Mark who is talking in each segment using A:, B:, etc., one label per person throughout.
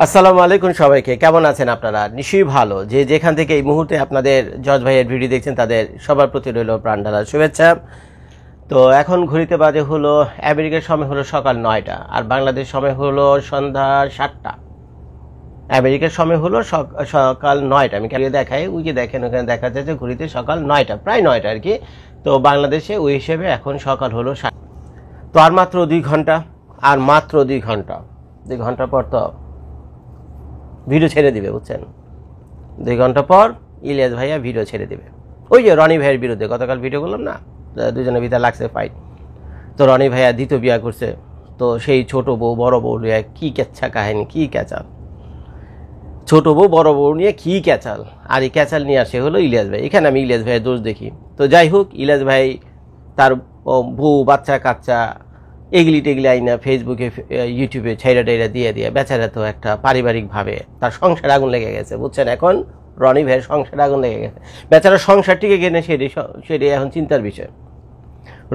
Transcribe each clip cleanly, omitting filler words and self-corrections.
A: আসসালামু আলাইকুম সবাইকে, কেমন আছেন আপনারা? নিশ্চয়ই ভালো। যে যেখান থেকে এই মুহূর্তে আপনাদের জজ ভাইয়ের ভিডিও দেখছেন তাদের সবার প্রতি রইল প্রাণ ঢালা শুভেচ্ছা। তো এখন ঘড়িতে বাজে হলো, আমেরিকার সময় হলো সকাল 9টা আর বাংলাদেশ সময় হলো সন্ধ্যা 7টা। আমেরিকার সময় হলো সকাল 9টা। আমি কালকে দেখাই, ওই যে দেখেন ওখানে দেখা যাচ্ছে ঘড়িতে সকাল 9টা, প্রায় 9টা আর কি। তো বাংলাদেশে ওই হিসেবে এখন সকাল হলো 7। তো আর মাত্র 2 ঘন্টা, আর মাত্র 2 ঘন্টা, 2 ঘন্টা পর তো ভিডিও ছেড়ে দিবে, বুঝছেন? 2 ঘন্টা পর ইলিয়াস ভাইয়া ভিডিও ছেড়ে দিবে। ওই যে রনি ভাইয়ের বিরুদ্ধে গতকাল ভিডিও করলাম না, দুজনের ভিতরে লাগছে ফাইট। তো রনি ভাইয়া দ্বিতীয় বিয়া করছে, তো সেই ছোট বউ বড় বউ নিয়ে কি কেচ্ছা কাহিনী, কি ক্যাচাল। ছোট বউ বড় বউ নিয়ে কি ক্যাচাল, আর এই ক্যাচাল নিয়ে আসে হলো ইলিয়াস ভাই। এখানে আমি ইলিয়াস ভাইয়ের দোষ দেখি। তো যাই হোক, ইলিয়াস ভাই তার বউ বাচ্চা কাচ্চা এগুলি টেগলি আইনা ফেসবুকে ইউটিউবে ছাইরা টাইরা দিয়ে বেচারা তো একটা পারিবারিকভাবে তার সংসার আগুন লেগে গেছে, বুঝছেন? এখন রনি ভাইয়ের সংসার আগুন লেগে গেছে, বেচারা সংসারটিকে কিনে সেটাই এখন চিন্তার বিষয়।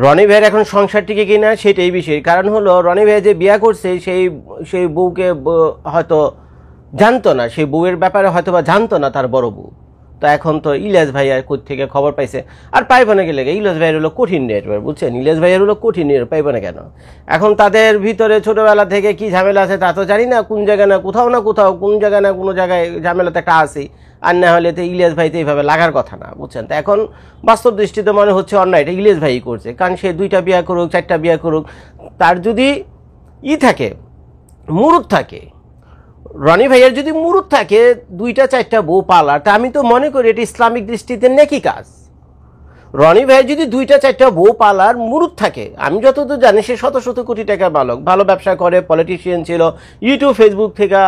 A: রনি ভাইয়ের এখন সংসারটিকে কিনা সেটাই বিষয়। কারণ হলো রনি ভাই যে বিয়া করছে সেই বউকে হয়তো জানতো না, সেই বউয়ের ব্যাপারে হয়তো বা জানতো না তার বড় বউ। তো এখন তো ইলিয়াস ভাইয়া কোথা থেকে খবর পাইছে, আর পাইবে না গেলে ইলিয়াস ভাইয়ের হলো কঠিন নেটওয়ার্ক, বুঝছেন? ইলিয়াস ভাইয়ের হলো কঠিন নেটওয়ার্ক, পাইবে না কেন? এখন তাদের ভিতরে ছোটবেলা থেকে কি ঝামেলা আছে তা তো জানি না, কোন জায়গায় না কোথাও কোন জায়গায় না কোনো জায়গায় ঝামেলাতে একটা আসি, আর না হলে তো ইলিয়াস ভাই তো এইভাবে লাগার কথা না, বুঝছেন? তো এখন বাস্তব দৃষ্টিতে মনে হচ্ছে অন্যায় এটা ইলিয়াস ভাই করছে। কারণ সে 2টা বিয়া করুক 4টা বিয়া করুক, তার যদি থাকে, মুরুদ থাকে, রনি ভাইয়ের যদি মুরুদ থাকে 2টা 4টা বউ পালার, তা আমি তো মনে করি এটা ইসলামিক দৃষ্টিতে নেকি কাজ। রনি ভাইয়ের যদি 2টা 4টা বউ পালার মুরুদ থাকে, আমি যতদূর জানি সে শত শত কোটি টাকা মালক, ভালো ব্যবসা করে, পলিটিশিয়ান ছিল, ইউটিউব ফেসবুক থেকে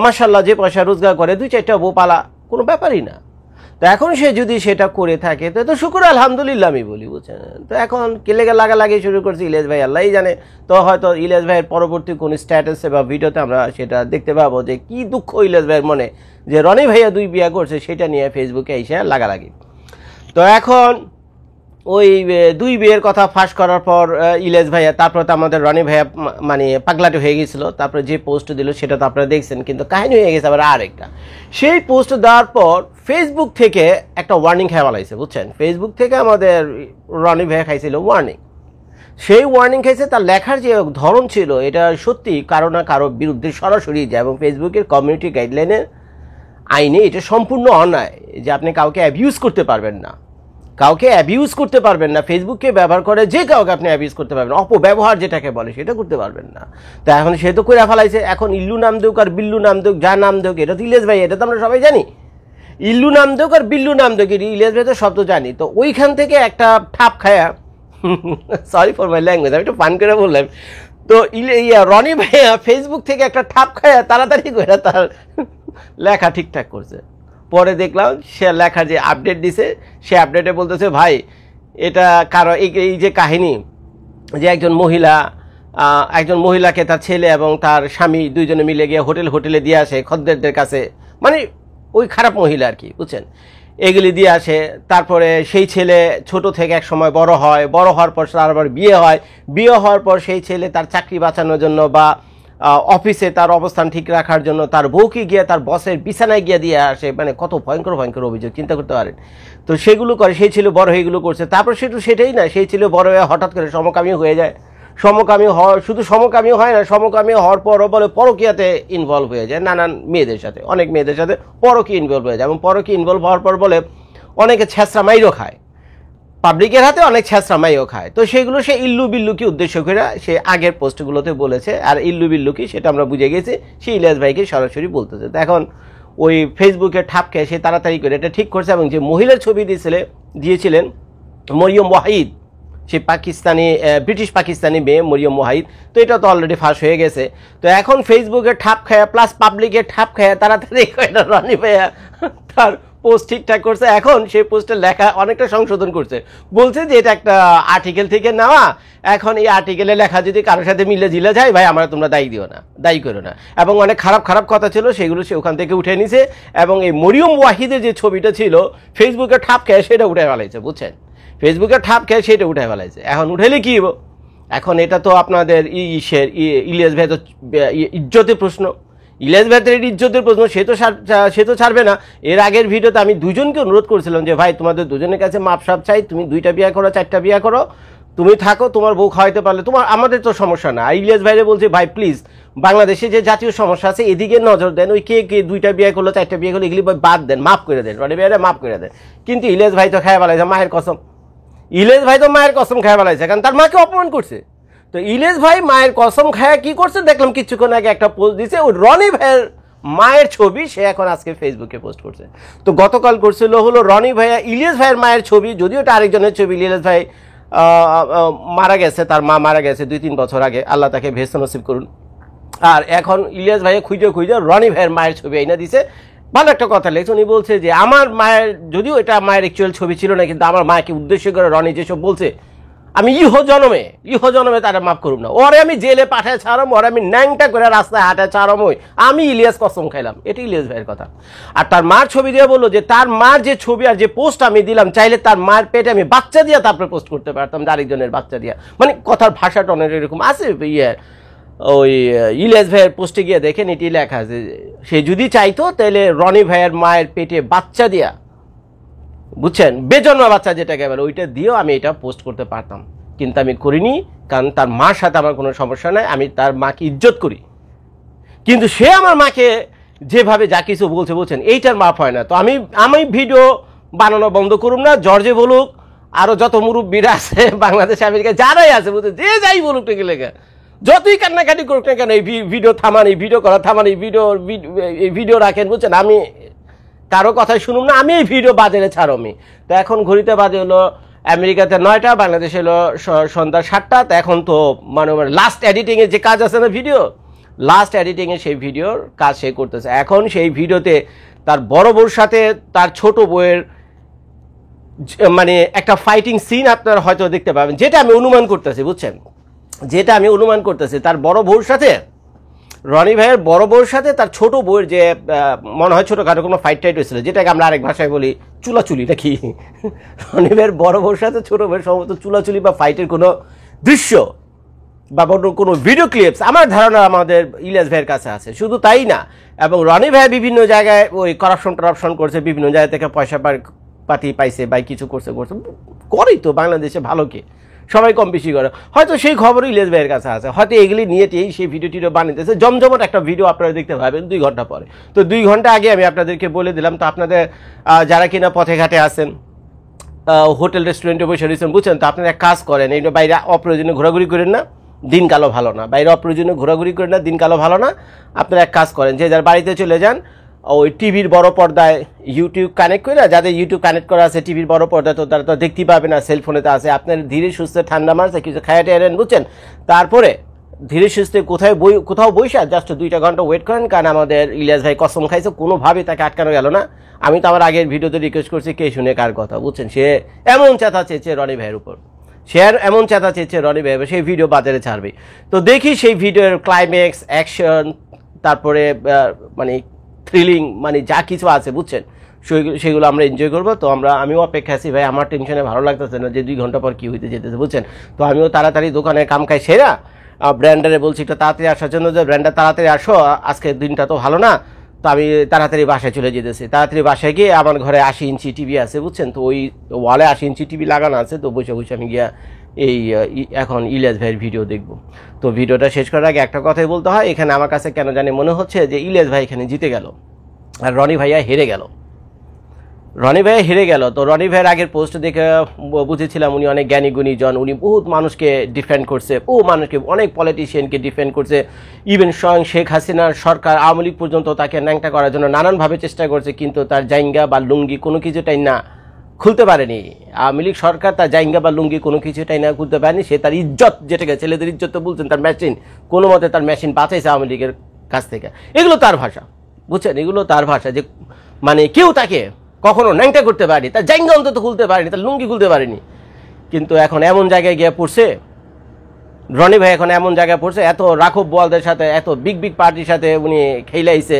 A: মাশাল্লাহ যে পয়সা রোজগার করে, 2-4টা বউ পালা কোনো ব্যাপারই না। তো এখন সে যদি সেটা করে থাকে তো শুকুর আলহামদুলিল্লাহ আমি বলি, বুঝছেন? তো এখন কেলেগে লাগালাগি শুরু করছে ইলিয়াস ভাই, আল্লাহই জানে। তো হয়তো ইলিয়াস ভাইয়ের পরবর্তী কোন স্ট্যাটাসে বা ভিডিওতে আমরা সেটা দেখতে পাবো যে কি দুঃখ ইলিয়াস ভাইয়ের মনে যে রনি ভাইয়া 2 বিয়া করছে, সেটা নিয়ে ফেসবুকে এসে লাগালাগি। তো এখন ওই 2 বিয়ের কথা ফাঁস করার পর ইলিয়াস ভাইয়া, তারপর তো আমাদের রনি ভাইয়া মানে পাগলাটে হয়ে গেছিল। তারপরে যে পোস্ট দিল সেটা তো আপনারা দেখছেন, কিন্তু কাহিনী হয়ে গেছে আবার আরেকটা। সেই পোস্ট দেওয়ার পর ফেসবুক থেকে একটা ওয়ার্নিং খেয়ে ফেলাইছে, বুঝছেন? ফেসবুক থেকে আমাদের রনি ভাইয়া খাইছিল ওয়ার্নিং। সেই ওয়ার্নিং খাইছে, তার লেখার যে ধরন ছিল এটা সত্যি কারো না কারো বিরুদ্ধে সরাসরি যায়, এবং ফেসবুকের কমিউনিটি গাইডলাইনের আইনে এটা সম্পূর্ণ অন্যায় যে আপনি কাউকে অ্যাবিউজ করতে পারবেন না, কাউকে অ্যাবিউজ করতে পারবেন না। ফেসবুককে ব্যবহার করে যে কাউকে আপনি অ্যাবিউজ করতে পারবেন, অপব্যবহার যেটাকে বলে সেটা করতে পারবেন না। তো এখন সে তো করে ফেলাইছে। এখন ইল্লু নাম দেউক আর বিল্লু নাম দেউক, যা নাম দেউক, এটা তো ইলিয়াস ভাই, এটা তো আমরা সবাই জানি। ইল্লু নাম দেউক আর বিল্লু নাম দেউক, ইলিয়াস ভাই তো সব তো জানি। তো ওইখান থেকে একটা ঠাপ খায়া, সরি ফর মাই ল্যাঙ্গুয়েজ, আমি একটু ফান করে বললাম। তো রনি ভাইয়া ফেসবুক থেকে একটা ঠাপ খায়া তাড়াতাড়ি করে তার লেখা ঠিকঠাক করছে। পরে দেখলাম সে লেখার যে আপডেট দিছে, সে আপডেটে বলতেছে ভাই এটা কারো এই যে কাহিনী যে একজন মহিলাকে তার ছেলে এবং তার স্বামী 2জনে মিলে গিয়ে হোটেলে দিয়ে আসে খদ্দেরদের কাছে, মানে ওই খারাপ মহিলা আর কি, বুঝছেন? এগুলি দিয়ে আসে। তারপরে সেই ছেলে ছোট থেকে এক সময় বড় হওয়ার পর তার আবার বিয়ে হওয়ার পর সেই ছেলে তার চাকরি বাঁচানোর জন্য বা অফিসে তার অবস্থান ঠিক রাখার জন্য তার বউকে গিয়ে তার বসের বিছানায় গিয়ে দিয়ে আসে। মানে কত ভয়ঙ্কর অভিযোগ, চিন্তা করতে পারেন। তো সেগুলো করে, সেই ছেলে বড় হয়ে এগুলো করছে। তারপর সেটাই না, সেই ছেলে বড় হয়ে হঠাৎ করে সমকামী হয়ে যায়। শুধু সমকামী হয় না, সমকামী হওয়ার পরও বলে পরকীয়াতে ইনভলভ হয়ে যায়, নানান মেয়েদের সাথে, অনেক মেয়েদের সাথে পরকীয়া ইনভলভ হয়ে যায়। এবং পরকীয়া ইনভলভ হওয়ার পর বলে অনেকে ছেঁচড়া মাইরও খায়, পাবলিকের হাতে অনেক ছেঁচড়া মাইও খায়। তো সেগুলো সে ইল্লু বিল্লুকে উদ্দেশ্য করে সে আগের পোস্টগুলোতে বলেছে। আর ইল্লু বিল্লু কি সেটা আমরা বুঝে গেছি, সে ইলিয়াস ভাইকে সরাসরি বলতেছে। তো এখন ওই ফেসবুকে ঠাপ খেয়ে সে তাড়াতাড়ি করে এটা ঠিক করছে। এবং যে মহিলার ছবি দিয়েছিলেন মরিয়ম ওয়াহিদ, সে ব্রিটিশ পাকিস্তানি মেয়ে মরিয়ম ওয়াহিদ, তো এটা তো অলরেডি ফাঁস হয়ে গেছে। তো এখন ফেসবুকে ঠাপ খায়া প্লাস পাবলিকে ঠাপ খায়া তাড়াতাড়ি রনি ভাইয়া তার পোস্ট ঠিকঠাক করছে। এখন সেই পোস্টের লেখা অনেকটা সংশোধন করছে, বলছে যে এটা একটা আর্টিকেল থেকে নেওয়া। এখন এই আর্টিকেলের লেখা যদি কারোর সাথে মিলে জিলে যায়, ভাই আমরা তোমরা দায়ী করো না। এবং অনেক খারাপ কথা ছিল সেগুলো সে ওখান থেকে উঠে নিছে। এবং এই মরিয়ম ওয়াহিদের যে ছবিটা ছিল ফেসবুকে ঠাপ খেয়ে সেটা উঠে ফেলাইছে, বুঝছেন? ফেসবুকে ঠাপ খেয়ে সেটা উঠে ফেলাইছে। এখন উঠেলে কি হবো? এখন এটা তো আপনাদের ইলিয়াস ভাই তো ইজ্জতের প্রশ্ন। ইলিয়াস ভাইয়ের ইজ্জতের প্রশ্ন, সে তো ছাড়বে না। এর আগের ভিডিওতে আমি দুজনকে অনুরোধ করেছিলাম যে ভাই তোমাদের দুজনের কাছে মাপসাপ চাই, তুমি 2টা বিয়ে করো 4টা বিয়ে করো, তুমি থাকো, তোমার বউ খাওয়াইতে পারলে তোমার, আমাদের তো সমস্যা না। ইলিয়াস ভাইরে বলছে ভাই প্লিজ বাংলাদেশে যে জাতীয় সমস্যা আছে এদিকে নজর দেন, ওই কে 2টা বিয়ে করলো 4টা বিয়ে করলো এগুলি বাদ দেন, মাফ করে দেন, রনি ভাইরা মাফ করে দেন। কিন্তু ইলিয়াস ভাই তো খায় বলাইছে মায়ের কসম, ইলিয়াস ভাই তো মায়ের কসম খায় বলাইছে, কারণ তার মাকে অপমান করছে। তো ইলিয়াস ভাই মায়ের কসম খায় কি করছে দেখলাম কিছুক্ষণ আগে একটা পোস্ট দিছে, ওই রনি ভাইয়ের মায়ের ছবি সে এখন আজকে ফেসবুকে পোস্ট করছে। তো গতকাল করছিল হলো রনি ভাইয়া ইলিয়াস ভাইয়ের মায়ের ছবি, যদিও এটা আরেকজনের ছবি। ইলিয়াস ভাই মারা গেছে, তার মা মারা গেছে 2-3 বছর আগে, আল্লাহ তাকে ভেস্ত নসিব করুন। আর এখন ইলিয়াস ভাইয়া খুঁজে রনি ভাইয়ের মায়ের ছবি আইনা দিছে। ভালো একটা কথা লেগেছে, উনি বলছে যে আমার মায়ের, যদিও এটা মায়ের অ্যাকচুয়াল ছবি ছিল না, কিন্তু আমার মাকে উদ্দেশ্য করে রনি যেসব বলছে আমি ইহ জনমে তারা মাফ করুম না, ওরে আমি জেলে পাঠায় ছাড়ম, ওরে আমি ন্যাংটা করে রাস্তায় হাঁটায় ছাড়ম, আমি ইলিয়াস কসম খাইলাম। এটা ইলিয়াস ভাইয়ের কথা। আর তার মার ছবি দিয়ে বললো যে তার মার যে ছবি আর যে পোস্ট আমি দিলাম, চাইলে তার মায়ের পেটে আমি বাচ্চা দিয়ে তারপরে পোস্ট করতে পারতাম, আরেকজনের বাচ্চা দিয়া। মানে কথার ভাষাটা অনেক এরকম আছে। ওই ইলিয়াস ভাইয়ের পোস্টে গিয়ে দেখেন এটি লেখা আছে, সে যদি চাইতো তাহলে রনি ভাইয়ের মায়ের পেটে বাচ্চা দিয়া, বুঝছেন, বেজন্মা বাচ্চা যেটাকে বলে, ওইটা দিয়েও আমি এটা পোস্ট করতে পারতাম, কিন্তু আমি করিনি, কারণ তার মার সাথে আমার কোনো সমস্যা নাই, আমি তার মাকে ইজ্জত করি। কিন্তু সে আমার মাকে যেভাবে যা কিছু বলছে, বলছেন এইটার মাপ হয় না। তো আমি ভিডিও বানানো বন্ধ করুম না, জর্জে বলুক, আরো যত মুরব্বীরা আছে বাংলাদেশ আমেরিকা যারাই আছে, বুঝছে যে যাই বলুক টেকে লেখা, যতই কান্নাকাটি করুক না কেন, এই ভিডিও থামান, এই ভিডিও করা থামান, এই ভিডিও রাখেন, বুঝছেন, আমি কারো কথাই শুনুম না, আমি এই ভিডিও বাজারে ছাড়মি। তো এখন ঘড়িতে বাজে হলো আমেরিকাতে 9টা, বাংলাদেশে হলো সন্ধ্যা 7টা। তো এখন তো মানে লাস্ট এডিটিংয়ের যে কাজ আছে না, ভিডিও লাস্ট এডিটিংয়ে সেই ভিডিওর কাজ সে করতেছে। এখন সেই ভিডিওতে তার বড় বউর সাথে তার ছোট বউয়ের মানে একটা ফাইটিং সিন আপনারা হয়তো দেখতে পাবেন, যেটা আমি অনুমান করতেছি, বুঝছেন, যেটা আমি অনুমান করতেছি তার বড় বউর সাথে, রনি ভাইয়ের বড় বউর সাথে তার ছোট বউয়ের যে মনে হয় ছোটখাটো কোনো ফাইট টাইট হয়েছিল, যেটাকে আমরা আরেক ভাষায় বলি চুলাচুলি নাকি, রনি ভাইয়ের বড় বউর সাথে ছোট বউয়ের সম্ভবত চুলাচুলি বা ফাইটের কোনো দৃশ্য বা কোনো ভিডিও ক্লিপস আমার ধারণা আমাদের ইলিয়াস ভাইয়ের কাছে আছে। শুধু তাই না, এবং রনি ভাই বিভিন্ন জায়গায় ওই করাপশন করছে, বিভিন্ন জায়গা থেকে পয়সা পাতি পাইছে বা কিছু করেই তো বাংলাদেশে ভালো কে, সবাই কম বেশি করে, হয়তো সেই খবরই ইলিয়াস ভাইয়ের কাছে আছে, হয়তো এগুলি নিয়ে সেই ভিডিও বানাইতেছে। জমজমট একটা ভিডিও আপনারা দেখতে পাবেন 2 ঘন্টা পরে। তো 2 ঘন্টা আগে আমি আপনাদেরকে বলে দিলাম। তো আপনাদের যারা কিনা পথে ঘাটে আছেন, হোটেল রেস্টুরেন্টে বসে রয়েছেন, বুঝছেন, তো আপনারা এক কাজ করেন, এই বাইরে অপ্রয়োজনীয় ঘোরাঘুরি করেন না, দিন কালো ভালো না, বাইরে অপ্রয়োজনীয় ঘোরাঘুরি করেন না, দিন কালো ভালো না। আপনারা এক কাজ করেন, যে যার বাড়িতে চলে যান, ওই টিভির বড় পর্দায় ইউটিউব কানেক্ট করে, যাদের ইউটিউব কানেক্ট করা আছে টিভির বড় পর্দায়, তো তারা তো দেখতেই পাবে না, সেলফোনেতে আছে, আপনার ধীরে সুস্থ ঠান্ডা মারছে কিছু খাইয়া টেয়ারেন, বুঝছেন, তারপরে ধীরে সুস্থে কোথাও বৈশা জাস্ট 2টা ঘন্টা ওয়েট করেন। কারণ আমাদের ইলিয়াস ভাই কসম খাইছে, কোনোভাবেই তাকে আটকানো গেল না। আমি তো আমার আগের ভিডিওতে রিকোয়েস্ট করছি, কে শুনে কার কথা, বুঝছেন, সে এমন চেতা চেয়েছে রনি ভাইয়ের উপর, এমন চেতা চেয়েছে রনি ভাই, সেই ভিডিও বাজারে ছাড়বে। তো দেখি সেই ভিডিওর ক্লাইম্যাক্স, অ্যাকশন, তারপরে মানে থ্রিলিং, মানে যা কিছু আছে, বুঝছেন, সেগুলো আমরা এনজয় করবো। তো আমিও অপেক্ষা আছি ভাই, আমার টেনশনে ভালো লাগতেছে না যে 2 ঘন্টা পর কি হইতে যেতেছে, বুঝছেন। তো আমিও তাড়াতাড়ি দোকানে কাম খাই সেরা ব্র্যান্ডারে বলছি একটু তাড়াতাড়ি আসার জন্য, যে ব্র্যান্ডার তাড়াতাড়ি আসো, আজকে দিনটা তো ভালো না। তো আমি তাড়াতাড়ি বাসায় চলে যেতেছি। তাড়াতাড়ি বাসায় গিয়ে আমার ঘরে 80 ইঞ্চি টিভি আছে, বুঝছেন, তো ওই ওয়ালে 80 ইঞ্চি টিভি লাগানো আছে। তো বসে আমি গিয়া এই এখন ইলিয়াস ভাইয়ের ভিডিও দেখব। তো ভিডিওটা শেষ করার আগে একটা কথাই বলতে হয়, এখানে আমার কাছে কেন জানি মনে হচ্ছে যে ইলিয়াস ভাই এখানে জিতে গেল আর রনি ভাইয়া হেরে গেল। তো রনি ভাইয়ের আগের পোস্ট দেখে বুঝেছিলাম উনি অনেক জ্ঞানী গুণী জন, উনি বহুত মানুষকে ডিফেন্ড করছে, অনেক পলিটিশিয়ানকে ডিফেন্ড করছে, ইভেন স্বয়ং শেখ হাসিনার সরকার আওয়ামী লীগ পর্যন্ত তাকে ন্যাংটা করার জন্য নানানভাবে চেষ্টা করছে, কিন্তু তার জাইঙ্গা বা লুঙ্গি কোনো কিছুটাই না খুলতে পারেনি। আওয়ামী লীগ সরকার তার জাইঙ্গা বা লুঙ্গি কোনো কিছুটাই না খুলতে পারেনি। সে তার ইজ্জত, যেটাকে ছেলেদের ইজ্জত তো বলছেন, তার মেশিন, কোনো মতে তার মেশিন বাঁচাইছে আওয়ামী লীগের কাছ থেকে। এগুলো তার ভাষা, বুঝছেন, এগুলো তার ভাষা, যে মানে কেউ তাকে কখনো ন্যাংটা করতে পারেনি, তার জাইঙ্গা অন্তত খুলতে পারেনি, তার লুঙ্গি খুলতে পারেনি। কিন্তু এখন এমন জায়গায় গিয়ে পড়ছে রনি ভাই, এখন এমন জায়গায় পড়ছে, এত রাঘব বোয়ালদের সাথে, এত বিগ পার্টির সাথে উনি খেলাইছে,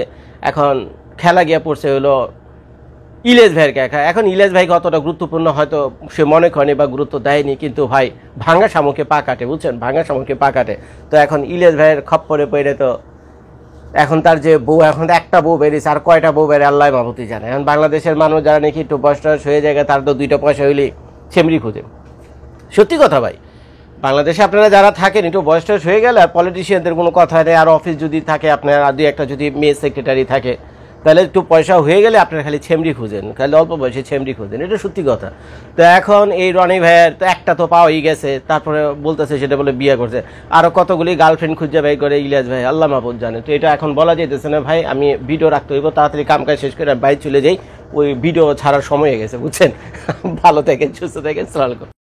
A: এখন খেলা গিয়ে পড়ছে হলো ইলিয়াস ভাইয়ের একা। এখন ইলিয়াস ভাইকে অতটা গুরুত্বপূর্ণ হয়তো সে মনে করেনি বা গুরুত্ব দেয়নি, কিন্তু ভাই ভাঙা শামুকে পা কাটে, বুঝছেন, ভাঙা শামুকে পা কাটে। তো এখন ইলিয়াস ভাইয়ের খপ্পরে পড়ে তো এখন তার যে বউ, এখন একটা বউ বেরিয়েছে, আর কয়টা বউ বেড়ে আল্লাহ মাহবুবই জানে। এখন বাংলাদেশের মানুষ যারা নাকি একটু বয়স টয়স হয়ে যায়, তার তো 2টা পয়সা হইলে ছেমরি খুঁজে। সত্যি কথা ভাই, বাংলাদেশে আপনারা যারা থাকেন একটু বয়স টয়স হয়ে গেলে আর পলিটিশিয়ানদের কোনো কথা নেই, আর অফিস যদি থাকে আপনার, আর 2-1টা যদি মেয়ে সেক্রেটারি থাকে, তাহলে একটু পয়সা হয়ে গেলে আপনারা খালি ছেমরি খুঁজেন, খালি অল্প বয়সে ছেমরি খুঁজেন, এটা সত্যি কথা। তো এখন এই রনি ভাইয়ের তো একটা তো পাওয়াই গেছে, তারপরে বলতেছে সেটা বলে বিয়ে করছে, আরও কতগুলি গার্লফ্রেন্ড খুঁজে ভাই করে ইলিয়াস ভাই, আল্লাহ মাহবুব জানে। তো এটা এখন বলা যেতেছে না ভাই, আমি ভিডিও রাখতে হইব, তাড়াতাড়ি কাম কাজ শেষ করে বাইরে চলে যাই, ওই ভিডিও ছাড়ার সময় হয়ে গেছে, বুঝছেন। ভালো থাকেন, সুস্থ থাকেন, সালাম আলাইকুম।